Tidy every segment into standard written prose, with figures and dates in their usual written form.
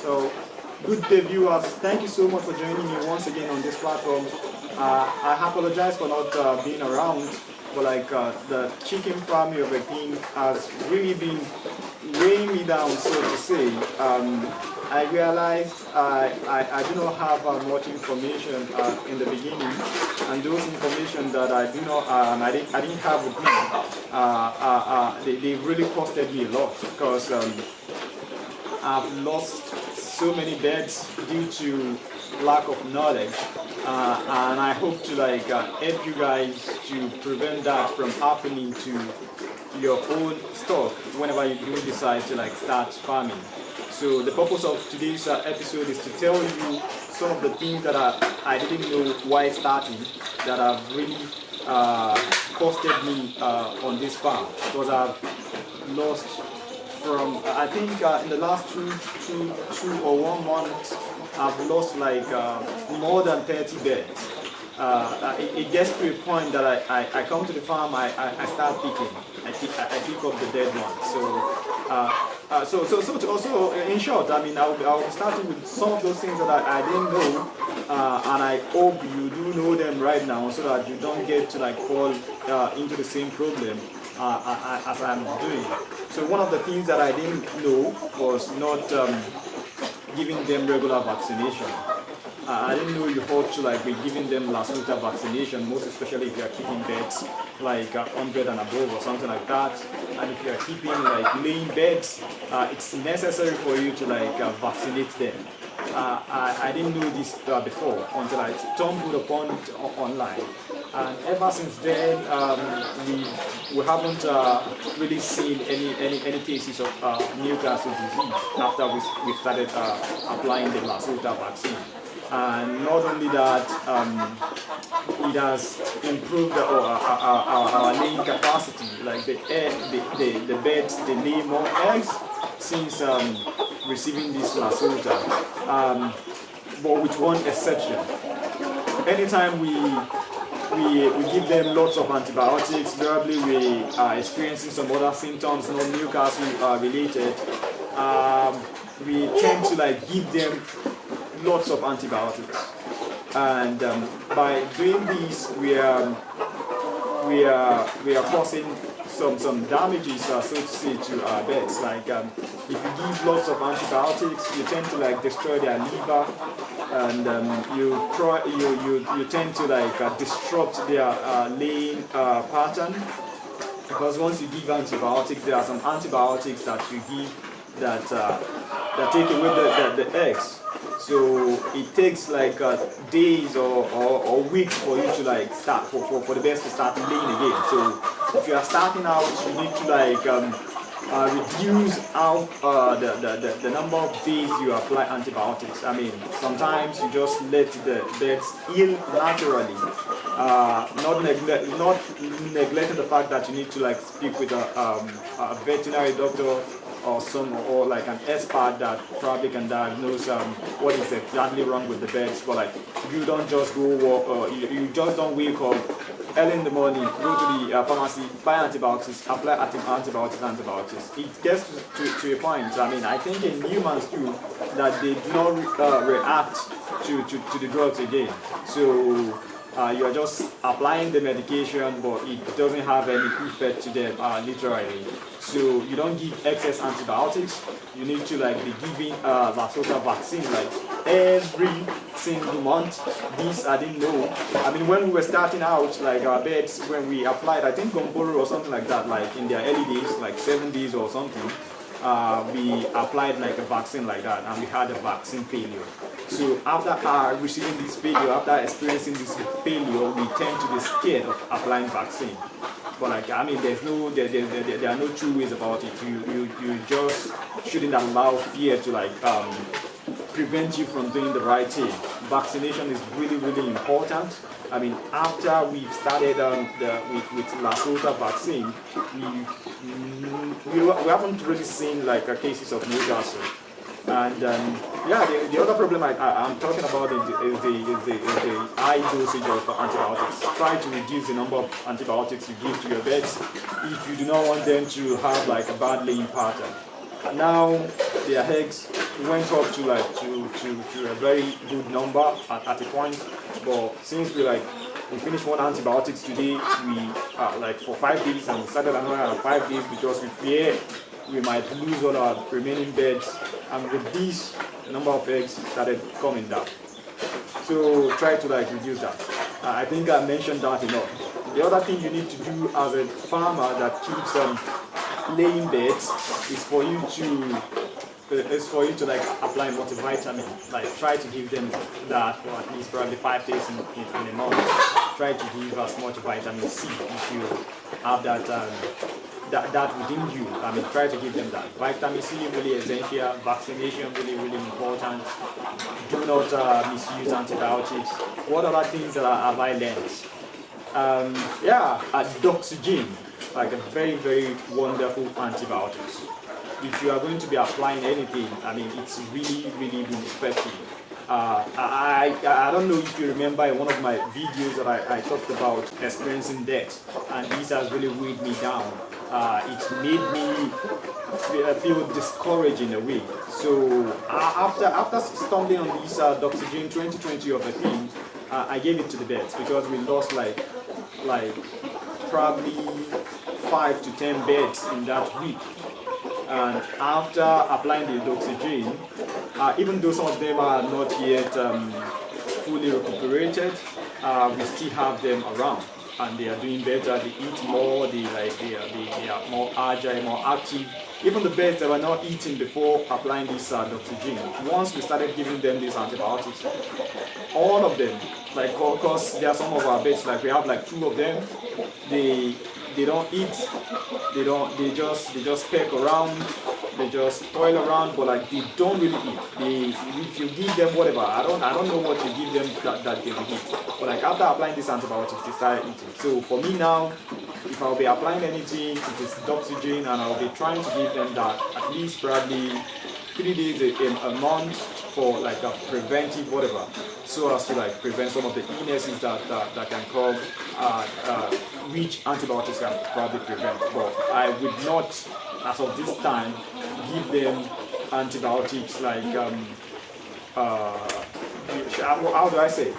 So, good day, viewers. Thank you so much for joining me once again on this platform. I apologize for not being around, but the chicken farming of a thing has really been weighing me down, so to say. I realized I do not have much information in the beginning, and those information that I do not, I didn't have with me, they really costed me a lot because I've lost so many beds due to lack of knowledge, and I hope to help you guys to prevent that from happening to your own stock whenever you do decide to start farming. So the purpose of today's episode is to tell you some of the things that I didn't know while starting that have really costed me on this farm, because I've lost from I think in the last two or 1 month I've lost more than 30 beds. It gets to a point that I come to the farm, I start picking. I pick up the dead ones. So also in short, I mean, I'll be starting with some of those things that I didn't know, and I hope you do know them right now, so that you don't get to fall into the same problem as I'm doing. So one of the things that I didn't know was not giving them regular vaccination. I didn't know you ought to be giving them Lassa vaccination, most especially if you are keeping beds 100 and above or something like that. And if you are keeping laying beds, it's necessary for you to vaccinate them. I didn't know this before until I stumbled upon it online. And ever since then, we haven't really seen any cases of Newcastle disease after we started applying the Lassa vaccine. And not only that, it has improved our laying capacity. The beds, they lay more eggs since receiving this Lassa, but with one exception. Anytime we give them lots of antibiotics, probably we are experiencing some other symptoms, not Newcastle related, we tend to give them lots of antibiotics, and by doing this, we are causing some damages, so to say, to our beds. If you give lots of antibiotics, you tend to destroy their liver, and you tend to disrupt their laying pattern, because once you give antibiotics, there are some antibiotics that you give that take away the eggs. So it takes days or weeks for you to start for the beds to start laying again. So if you are starting out, you need to reduce out the number of days you apply antibiotics. I mean, sometimes you just let the beds heal naturally, not neglecting the fact that you need to speak with a veterinary doctor or an expert that probably can diagnose what is exactly wrong with the beds. But you don't just go you just don't wake up early in the morning, go to the pharmacy, buy antibiotics, apply antibiotics. It gets to a point. I mean, I think in humans too, that they do not react to the drugs again. So you are just applying the medication, but it doesn't have any effect to them, literally. So you don't give excess antibiotics. You need to be giving Lassa vaccine every single month. This I didn't know. I mean, when we were starting out, our beds, when we applied, I think Gomboro or something like that, in their early days, 7 days or something, we applied a vaccine like that, and we had a vaccine failure. So after receiving this failure, after experiencing this failure, we tend to be scared of applying vaccine. But I mean, there are no two ways about it. You just shouldn't allow fear to prevent you from doing the right thing. Vaccination is really, really important. I mean, after we've started with Lassa vaccine, we haven't really seen cases of Newcastle. And the other problem I'm talking about is the high dosage of antibiotics. Try to reduce the number of antibiotics you give to your pets if you do not want them to have a bad laying pattern. Now their eggs went up to like to a very good number at a point. But since we finished one antibiotics today, we like for 5 days, and we started another 5 days because we fear we might lose all our remaining beds, and with this, the number of eggs started coming down. So try to like reduce that. I think I mentioned that enough. The other thing you need to do as a farmer that keeps laying beds is for you to like apply multivitamin. Like try to give them that for at least probably 5 days in a month. Try to give as much vitamin C if you have that within you. I mean, try to give them that. Vitamin C really essential. Vaccination really important. Do not misuse antibiotics. What other things have I learned? Doxygen, like a very wonderful antibiotics. If you are going to be applying anything, I mean, it's really effective. I don't know if you remember in one of my videos that I talked about experiencing death, and this has really weighed me down. It made me feel discouraged in a way. So after stumbling on this Doxygen 2020 of a thing, I gave it to the vets because we lost like probably 5 to 10 beds in that week. And after applying the Doxygen, even though some of them are not yet fully recuperated, we still have them around, and they are doing better. They eat more. They are more agile, more active. Even the birds that were not eating before applying this Doxygen, once we started giving them these antibiotics, all of them, like, of course, there are some of our birds, like we have like 2 of them. They don't eat. They just peck around. They just toil around, but like they don't really eat. If you give them whatever, I don't know what you give them that they will eat. But like after applying these antibiotics, they start eating. So for me now, if I'll be applying anything, it is Doxygen, and I'll be trying to give them that at least probably 3 days a month for like a preventive whatever, so as to like prevent some of the illnesses that can come, which antibiotics can probably prevent. But I would not, as of this time, give them antibiotics like how do I say it?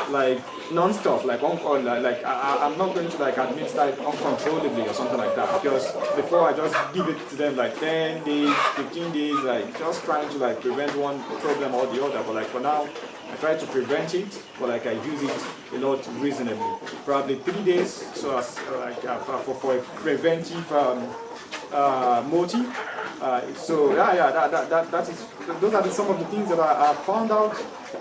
Like non-stop, like I'm not going to like administer it uncontrollably or something like that, because before I just give it to them like 10 days, 15 days, like just trying to like prevent one problem or the other. But like for now, I try to prevent it, but like I use it a lot reasonably, probably 3 days, so as for a preventive motive. That is, those are some of the things that I found out.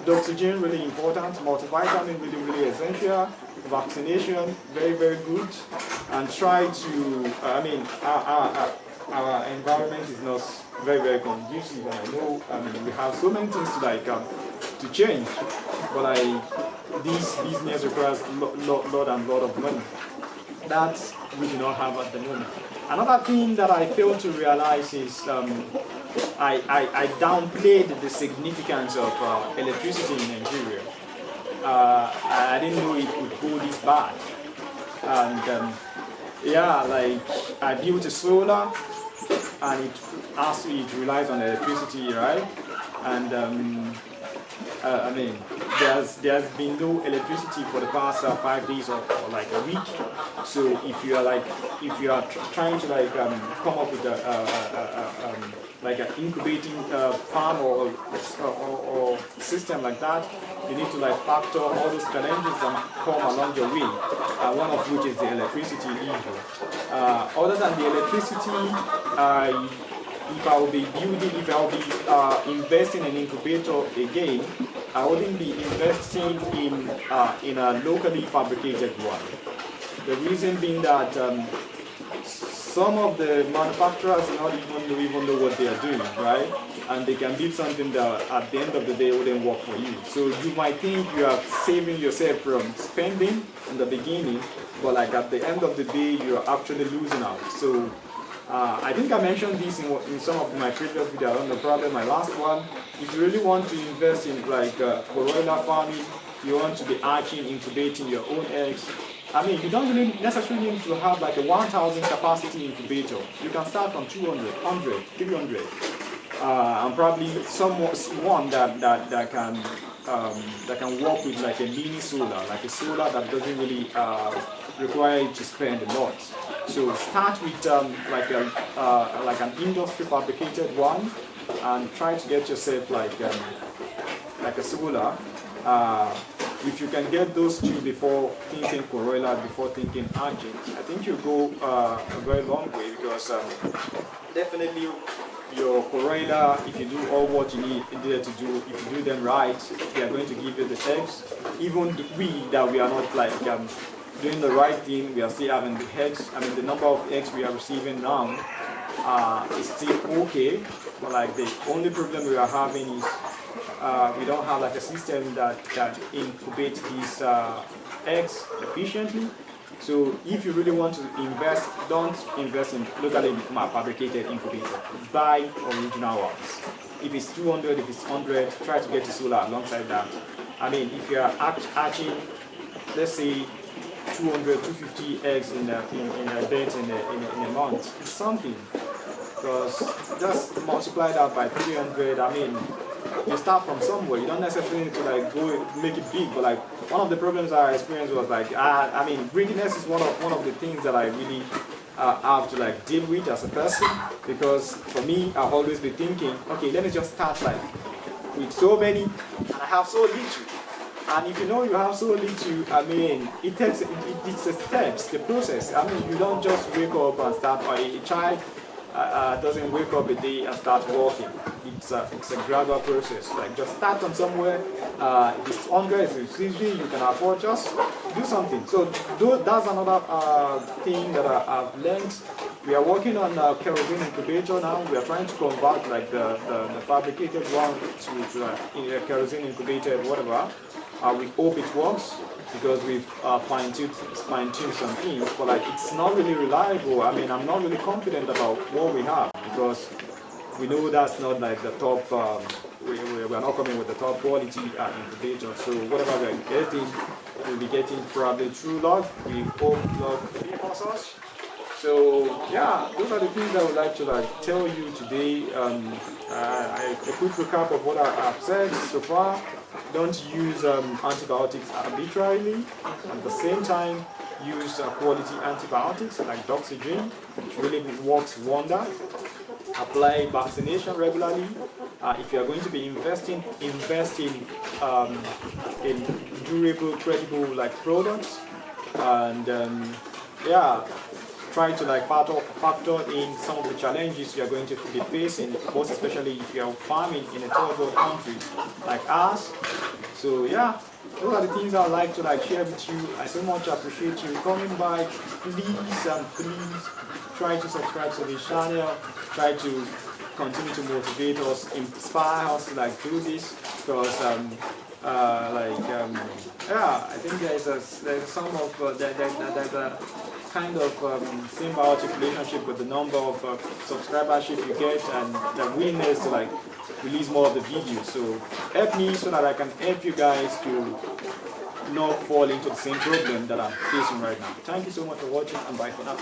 Doxygen really important, multivitamin really essential, vaccination very good, and try to our environment is not very conducive, and I know we have so many things to like to change, but this business requires lot of money that we do not have at the moment. Another thing that I failed to realize is I downplayed the significance of electricity in Nigeria. I didn't know it would go this bad. And like I built a solar, and it relies on electricity, right? And there's been no electricity for the past 5 days or like a week. So if you are trying to like come up with like an incubating farm or system like that, you need to like factor all those challenges that come along your way. One of which is the electricity issue. Other than the electricity, if I will be investing in an incubator again, I wouldn't be investing in a locally fabricated one. The reason being that some of the manufacturers do not even know what they are doing, right? And they can build something that at the end of the day wouldn't work for you. So you might think you are saving yourself from spending in the beginning, but like at the end of the day, you are actually losing out. So I think I mentioned this in some of my previous videos. I don't know, probably my last one. If you really want to invest in like kuroiler farming, you want to be hatching, incubating your own eggs. I mean, you don't really necessarily need to have like a 1,000 capacity incubator. You can start from 200, 100, 300. and probably someone that can work with like a mini solar, like a solar that doesn't really require you to spend a lot. So start with like an industry fabricated one, and try to get yourself like a solar. If you can get those two before thinking kuroiler, before thinking argent, I think you go a very long way, because definitely your kuroiler, if you do all what you needed to do, if you do them right, they are going to give you the eggs. Even we that we are not like doing the right thing, we are still having the eggs. I mean, the number of eggs we are receiving now is still okay, but like the only problem we are having is we don't have like a system that incubates these eggs efficiently. So if you really want to invest, don't invest in locally fabricated incubator. Buy original ones. If it's 200, if it's 100, try to get a solar alongside that. I mean, if you are hatching, let's say 200, 250 eggs in a bed in a month, it's something. Because just multiply that by 300, I mean, you start from somewhere. You don't necessarily need to like go make it big, but like one of the problems I experienced was like, I mean, greediness is one of the things that I really have to like deal with as a person, because for me, I've always been thinking, okay, let me just start like with so many, and I have so little. And if you know you have so little, I mean, it's the steps, the process. I mean, you don't just wake up and start, or a child doesn't wake up a day and start walking. It's a gradual process. Like just start from somewhere. If it's 100, if it's 50, you can afford, just do something. So that's another thing that I've learned. We are working on a kerosene incubator now. We are trying to convert like the fabricated one to a kerosene incubator, whatever. We hope it works, because we've fine-tuned some things, but like it's not really reliable. I mean, I'm not really confident about what we have, because we know that's not like the top, we're not coming with the top quality incubator. So whatever we're getting, we'll be getting probably through luck. We hope luck favors us. So yeah, those are the things I would like to like tell you today. A quick recap of what I've said so far. Don't use antibiotics arbitrarily. At the same time, use quality antibiotics like doxygen, which really works wonder. Apply vaccination regularly. If you are going to be investing, invest in durable, credible like products, and yeah, try to like factor in some of the challenges you are going to be facing, most especially if you are farming in a third world country like ours. So yeah, those are the things I'd like to like share with you. I so much appreciate you coming by. Please try to subscribe to this channel. Try to continue to motivate us, inspire us to like do this, because yeah, I think there's a kind of symbiotic relationship with the number of subscribership you get and the willingness to like release more of the videos. So help me so that I can help you guys to not fall into the same problem that I'm facing right now. Thank you so much for watching, and bye for now.